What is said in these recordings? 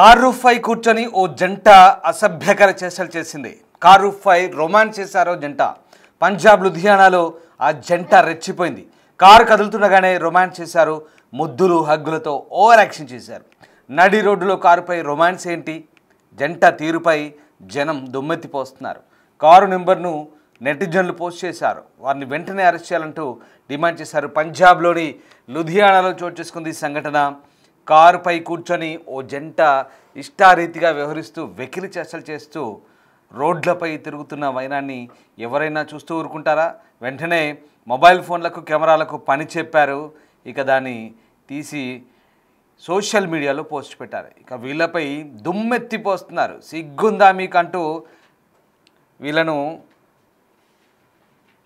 Car రూఫ్పై కూర్చొని ఓ జంట అసభ్యకర చేష్టలు చేసింది. కారు రూఫ్పై రొమాన్స్ చేశారో జంట. పంజాబ్ లుధియానాలో ఆ జంట రెచ్చిపోయింది. కారు కదులుతుండగానే రొమాన్స్ చేశారు. ముద్దులు హగ్గులతో ఓవర్ యాక్షన్ చేశారు. నడి రోడ్డులో కారుపై రొమాన్స్ ఏంటి? జంట తీరుపై జనం దుమ్మెత్తిపోస్తున్నారు. కారు నెంబర్ను నెటిజన్లు పోస్ట్ చేశారు. వారిని వెంటనే అరెస్ట్ చేయాలంటూ డిమాండ్ చేశారు. పంజాబ్లోని లుధియానాలో చోటు చేసుకుంది ఈ సంఘటన. కారుపై కూర్చొని ఓ జంట ఇష్టారీతిగా వ్యవహరిస్తూ వెకిలి చేష్టలు చేస్తూ రోడ్లపై తిరుగుతున్న వైనాన్ని ఎవరైనా చూస్తూ ఊరుకుంటారా? వెంటనే మొబైల్ ఫోన్లకు కెమెరాలకు పని చెప్పారు. ఇక దాన్ని తీసి సోషల్ మీడియాలో పోస్ట్ పెట్టారు. ఇక వీళ్ళపై దుమ్మెత్తిపోస్తున్నారు. సిగ్గుందా మీకంటూ వీళ్ళను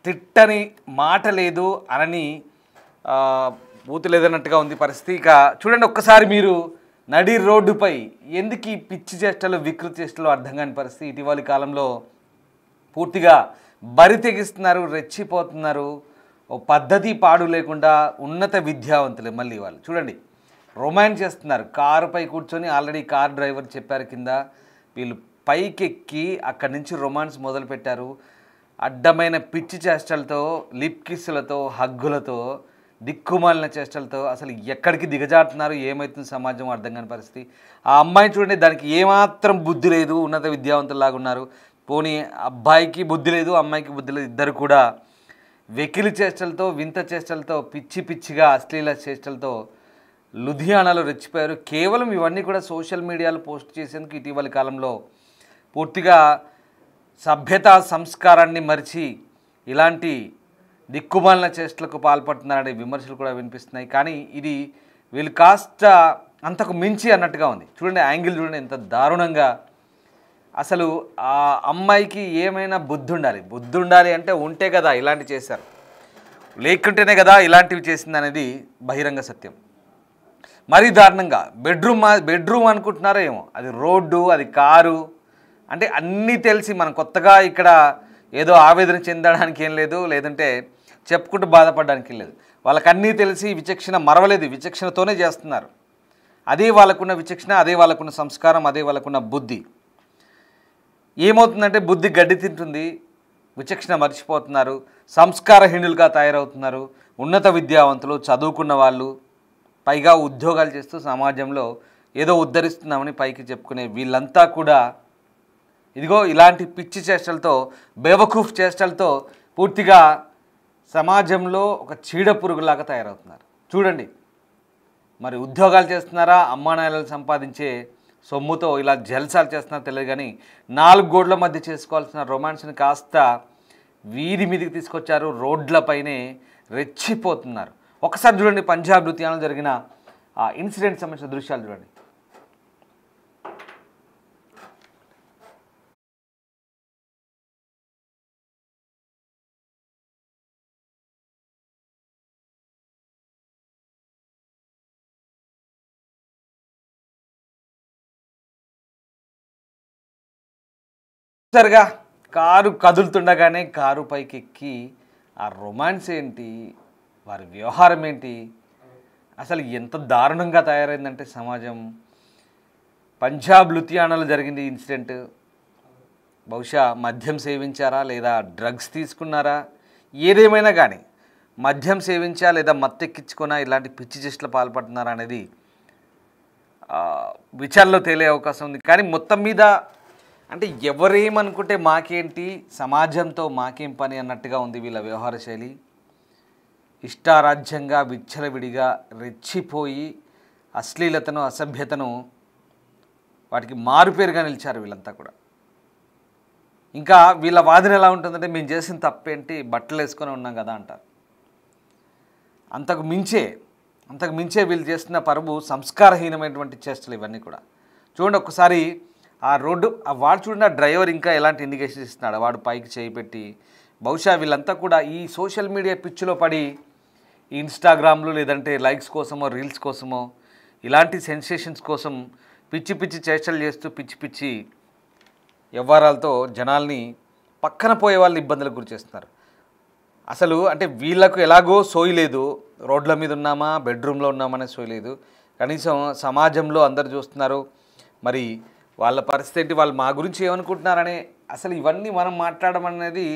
తిట్టని మాట లేదు అనని బూతు లేదన్నట్టుగా ఉంది పరిస్థితి. ఇక చూడండి ఒక్కసారి మీరు నడి రోడ్డుపై ఎందుకు ఈ పిచ్చి చేష్టలు వికృతి చేష్టలు అర్థం కాని పరిస్థితి. ఇటీవలి కాలంలో పూర్తిగా బరి తెగిస్తున్నారు, రెచ్చిపోతున్నారు. ఓ పద్ధతి పాడు లేకుండా ఉన్నత విద్యావంతులే మళ్ళీ వాళ్ళు. చూడండి రొమాన్స్ చేస్తున్నారు. కారుపై కూర్చొని ఆల్రెడీ కార్ డ్రైవర్ చెప్పారు కింద, వీళ్ళు పైకెక్కి అక్కడి నుంచి రొమాన్స్ మొదలుపెట్టారు. అడ్డమైన పిచ్చి చేష్టలతో, లిప్ కిస్సులతో, హగ్గులతో, దిక్కుమాలిన చేష్టలతో అసలు ఎక్కడికి దిగజారుతున్నారు, ఏమవుతుంది సమాజం అర్థం కాని పరిస్థితి. ఆ అమ్మాయి చూడండి, దానికి ఏమాత్రం బుద్ధి లేదు, ఉన్నత విద్యావంతుల్లాగా ఉన్నారు. పోనీ అబ్బాయికి బుద్ధి లేదు, అమ్మాయికి బుద్ధి లేదు, ఇద్దరు కూడా వెకిలి చేష్టలతో, వింత చేష్టలతో, పిచ్చి పిచ్చిగా అశ్లీల చేష్టలతో లుధియానాలో రెచ్చిపోయారు. కేవలం ఇవన్నీ కూడా సోషల్ మీడియాలో పోస్ట్ చేసేందుకు ఇటీవలి కాలంలో పూర్తిగా సభ్యత సంస్కారాన్ని మరిచి ఇలాంటి దిక్కుమాలిన చేష్టలకు పాల్పడుతున్నారనే విమర్శలు కూడా వినిపిస్తున్నాయి. కానీ ఇది వీళ్ళు కాస్త అంతకు మించి అన్నట్టుగా ఉంది. చూడండి యాంగిల్ చూడండి ఎంత దారుణంగా. అసలు ఆ అమ్మాయికి ఏమైనా బుద్ధి ఉండాలి అంటే ఉంటే కదా ఇలాంటివి చేశారు, లేకుంటేనే కదా ఇలాంటివి చేసింది అనేది బహిరంగ సత్యం. మరీ దారుణంగా బెడ్రూమ్ అనుకుంటున్నారో ఏమో, అది రోడ్డు, అది కారు, అంటే అన్నీ తెలిసి మనం కొత్తగా ఇక్కడ ఏదో ఆవేదన చెందడానికి ఏం లేదు, లేదంటే చెప్పుకుంటూ బాధపడడానికి లేదు. వాళ్ళకి అన్నీ తెలిసి విచక్షణ మరవలేదు, విచక్షణతోనే చేస్తున్నారు. అదే వాళ్ళకున్న విచక్షణ, అదే వాళ్ళకున్న సంస్కారం, అదే వాళ్ళకున్న బుద్ధి. ఏమవుతుందంటే బుద్ధి గడ్డి తింటుంది, విచక్షణ మర్చిపోతున్నారు, సంస్కారహీనులుగా తయారవుతున్నారు. ఉన్నత విద్యావంతులు, చదువుకున్న వాళ్ళు, పైగా ఉద్యోగాలు చేస్తూ సమాజంలో ఏదో ఉద్ధరిస్తున్నామని పైకి చెప్పుకునే వీళ్ళంతా కూడా ఇదిగో ఇలాంటి పిచ్చి చేష్టలతో, బేవకూఫ్ చేష్టలతో పూర్తిగా సమాజంలో ఒక చీడ పురుగులాగా తయారవుతున్నారు. చూడండి మరి ఉద్యోగాలు చేస్తున్నారా, అమ్మానాయలు సంపాదించే సొమ్ముతో ఇలా జల్సాలు చేస్తున్నారో తెలియదు. కానీ 4 గోడల మధ్య చేసుకోవాల్సిన రొమాన్స్ని కాస్త వీధి మీదకి తీసుకొచ్చారు. రోడ్లపైనే రెచ్చిపోతున్నారు. ఒకసారి చూడండి పంజాబ్ లుధియానాలో జరిగిన ఆ ఇన్సిడెంట్ సంబంధించిన దృశ్యాలు చూడండి. సరిగా కారు కదులుతుండగానే కారు పైకి ఎక్కి ఆ రొమాన్స్ ఏంటి, వారి వ్యవహారం ఏంటి, అసలు ఎంత దారుణంగా తయారైందంటే సమాజం. పంజాబ్ లుధియానాలో జరిగింది ఇన్సిడెంట్. బహుశా మద్యం సేవించారా లేదా డ్రగ్స్ తీసుకున్నారా, ఏదేమైనా కానీ మద్యం సేవించా లేదా మత్తెక్కించుకున్నా ఇలాంటి పిచ్చి చేష్టలు పాల్పడుతున్నారా అనేది విచారణలో తేలే అవకాశం ఉంది. కానీ మొత్తం మీద అంటే ఎవరేమనుకుంటే మాకేంటి, సమాజంతో మాకేం పని అన్నట్టుగా ఉంది వీళ్ళ వ్యవహార శైలి. ఇష్టారాజ్యంగా విచ్చలవిడిగా రెచ్చిపోయి అశ్లీలతను, అసభ్యతను వాటికి మారుపేరుగా నిలిచారు వీళ్ళంతా కూడా. ఇంకా వీళ్ళ వాదన ఎలా ఉంటుందంటే మేము చేసిన తప్పేంటి, బట్టలు వేసుకొని ఉన్నాం కదా అంటారు. అంతకు మించే వీళ్ళు చేస్తున్న పరువు సంస్కారహీనమైనటువంటి చేష్టలు ఇవన్నీ కూడా. చూడండి ఒక్కసారి ఆ రోడ్డు, వాడు చూడండి ఆ డ్రైవర్ ఇంకా ఎలాంటి ఇండికేషన్ ఇస్తున్నాడు, వాడు పైకి చేయి పెట్టి. బహుశా వీళ్ళంతా కూడా ఈ సోషల్ మీడియా పిచ్చిలో పడి ఇన్స్టాగ్రామ్లు లేదంటే లైక్స్ కోసమో, రీల్స్ కోసమో, ఇలాంటి సెన్సేషన్స్ కోసం పిచ్చి పిచ్చి చేష్టలు చేస్తూ పిచ్చి పిచ్చి వ్యవహారాలతో జనాల్ని పక్కన పోయే వాళ్ళు ఇబ్బందులకు గురి చేస్తున్నారు. అసలు అంటే వీళ్ళకు ఎలాగో సోయి లేదు, రోడ్ల మీద ఉన్నామా బెడ్రూమ్లో ఉన్నామనే సోయి లేదు. కనీసం సమాజంలో అందరు చూస్తున్నారు, మరి వాళ్ళ పరిస్థితి ఏంటి, వాళ్ళు మా గురించి ఏమనుకుంటున్నారనే అసలు ఇవన్నీ మనం మాట్లాడడం అనేది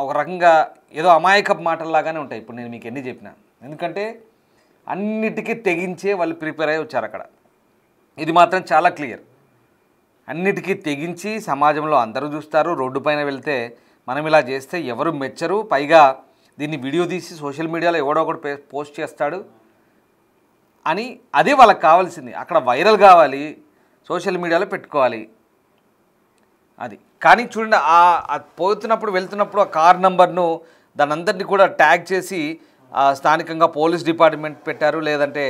ఒక రకంగా ఏదో అమాయకపు మాటల్లాగానే ఉంటాయి. ఇప్పుడు నేను మీకు ఎన్ని చెప్పినా, ఎందుకంటే అన్నిటికీ తెగించే వాళ్ళు ప్రిపేర్ అయ్యి వచ్చారు అక్కడ. ఇది మాత్రం చాలా క్లియర్. అన్నిటికీ తెగించి సమాజంలో అందరూ చూస్తారు. రోడ్డు పైన వెళ్తే మనం ఇలా చేస్తే ఎవరు మెచ్చరు, పైగా దీన్ని వీడియో తీసి సోషల్ మీడియాలో ఎవడో ఒకటి పోస్ట్ చేస్తాడు అని, అదే వాళ్ళకి కావాల్సింది. అక్కడ వైరల్ కావాలి, సోషల్ మీడియాలో పెట్టుకోవాలి అది. కానీ చూడండి, పోతున్నప్పుడు వెళ్తున్నప్పుడు ఆ కార్ నంబర్ను దాని అందరినీ కూడా ట్యాగ్ చేసి స్థానికంగా పోలీస్ డిపార్ట్మెంట్ పెట్టారు, లేదంటే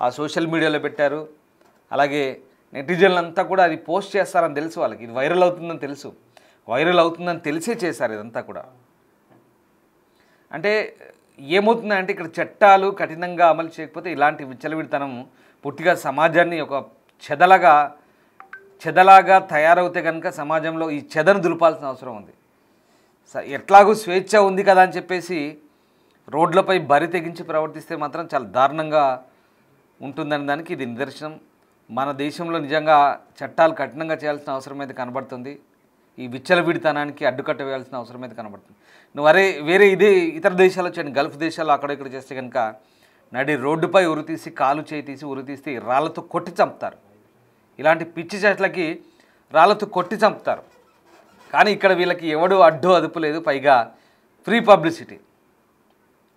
ఆ సోషల్ మీడియాలో పెట్టారు. అలాగే నెటిజన్లంతా కూడా అది పోస్ట్ చేస్తారని తెలుసు వాళ్ళకి, ఇది వైరల్ అవుతుందని తెలుసు. వైరల్ అవుతుందని తెలిసే చేశారు ఇదంతా కూడా. అంటే ఏమవుతుందంటే ఇక్కడ చట్టాలు కఠినంగా అమలు చేయకపోతే ఇలాంటి విచ్చలవిడితనం పూర్తిగా సమాజాన్ని ఒక చెదలాగా తయారవుతే కనుక సమాజంలో ఈ చెదను దులపాల్సిన అవసరం ఉంది. ఎట్లాగూ స్వేచ్ఛ ఉంది కదా అని చెప్పేసి రోడ్లపై బరి తెగించి ప్రవర్తిస్తే మాత్రం చాలా దారుణంగా ఉంటుందని దానికి ఇది నిదర్శనం. మన దేశంలో నిజంగా చట్టాలు కఠినంగా చేయాల్సిన అవసరం అయితే కనబడుతుంది. ఈ విచ్చలవిడితనానికి అడ్డుకట్ట వేయాల్సిన అవసరం అయితే కనబడుతుంది. నువ్వు వేరే ఇతర దేశాల్లో చేయండి, గల్ఫ్ దేశాల్లో అక్కడ ఇక్కడ చేస్తే కనుక నడి రోడ్డుపై ఉరితీసి కాలు చేయి తీసి ఉరితీస్తే రాళ్లతో కొట్టి చంపుతారు. ఇలాంటి పిచ్చి చెట్లకి రాళ్లతో కొట్టి చంపుతారు. కానీ ఇక్కడ వీళ్ళకి ఎవడు అడ్డు అదుపు లేదు, పైగా ఫ్రీ పబ్లిసిటీ.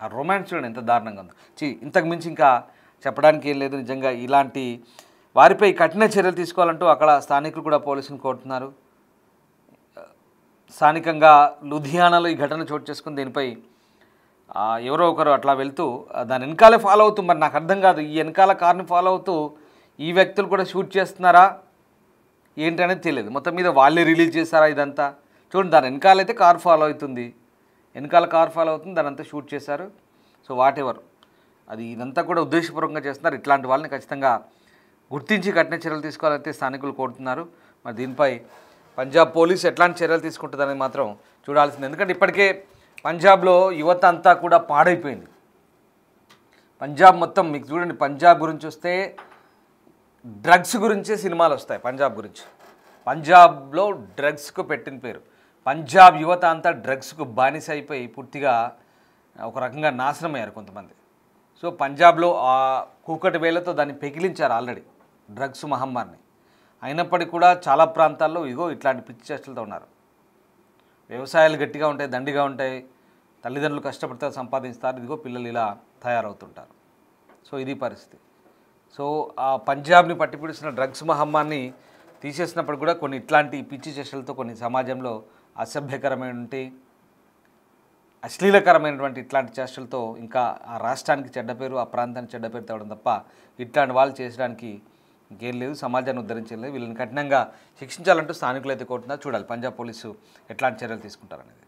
ఆ రొమాన్స్ చూడండి ఎంత దారుణంగా ఉందో. ఇంతకు మించి ఇంకా చెప్పడానికి ఏం లేదు. నిజంగా ఇలాంటి వారిపై కఠిన చర్యలు తీసుకోవాలంటూ అక్కడ స్థానికులు కూడా పోలీసులను కోరుతున్నారు. స్థానికంగా లుధియానాలో ఈ ఘటన చోటు చేసుకుని దీనిపై ఎవరో ఒకరు అట్లా వెళ్తూ దాని వెనకాలే ఫాలో అవుతూ, మరి నాకు అర్థం కాదు, ఈ వెనకాల కార్ని ఫాలో అవుతూ ఈ వ్యక్తులు కూడా షూట్ చేస్తున్నారా ఏంటనేది తెలియదు. మొత్తం మీద వాళ్ళే రిలీజ్ చేశారా ఇదంతా చూడండి. దాని వెనకాలైతే కార్ ఫాలో అవుతుంది, వెనకాల కార్ ఫాలో అవుతుంది, దాని అంతా షూట్ చేశారు. సో వాటెవర్ అది ఇదంతా కూడా ఉద్దేశపూర్వకంగా చేస్తున్నారు. ఇట్లాంటి వాళ్ళని ఖచ్చితంగా గుర్తించి కఠిన చర్యలు తీసుకోవాలంటే స్థానికులు కోరుతున్నారు. మరి దీనిపై పంజాబ్ పోలీసు ఎట్లాంటి చర్యలు తీసుకుంటుందనేది మాత్రం చూడాల్సింది. ఎందుకంటే ఇప్పటికే పంజాబ్లో యువత అంతా కూడా పాడైపోయింది. పంజాబ్ మొత్తం మీకు చూడండి, పంజాబ్ గురించి వస్తే డ్రగ్స్ గురించే సినిమాలు వస్తాయి. పంజాబ్ గురించి, పంజాబ్లో డ్రగ్స్కు పెట్టిన పేరు. పంజాబ్ యువత అంతా డ్రగ్స్కు బానిస అయిపోయి పూర్తిగా ఒక రకంగా నాశనం అయ్యారు కొంతమంది. సో పంజాబ్లో ఆ కూకటి వేలతో దాన్ని పెకిలించారు ఆల్రెడీ డ్రగ్స్ మహమ్మారిని. అయినప్పటికీ కూడా చాలా ప్రాంతాల్లో ఇట్లాంటి పిచ్చి చేష్టలతో ఉన్నారు. వ్యవసాయాలు గట్టిగా ఉంటాయి, దండిగా ఉంటాయి, తల్లిదండ్రులు కష్టపడితే సంపాదిస్తారు, పిల్లలు ఇలా తయారవుతుంటారు. సో ఇది పరిస్థితి. సో ఆ పంజాబ్ని పట్టిపిడిచిన డ్రగ్స్ మహమ్మారిని తీసేసినప్పుడు కూడా కొన్ని ఇట్లాంటి పిచ్చి చేష్టలతో కొన్ని సమాజంలో అసభ్యకరమైనటువంటి అశ్లీలకరమైనటువంటి ఇట్లాంటి చేష్టలతో ఇంకా ఆ రాష్ట్రానికి చెడ్డ పేరు, ఆ ప్రాంతానికి చెడ్డ పేరు తేవడం తప్ప ఇట్లాంటి వాళ్ళు చేసడానికి ఇంకేం లేదు. సమాజాన్ని ఉద్ధరించలేదు. వీళ్ళని కఠినంగా శిక్షించాలంటూ స్థానికులు అయితే కోరుతున్నారు. చూడాలి పంజాబ్ పోలీసు ఎట్లాంటి చర్యలు తీసుకుంటారనేది.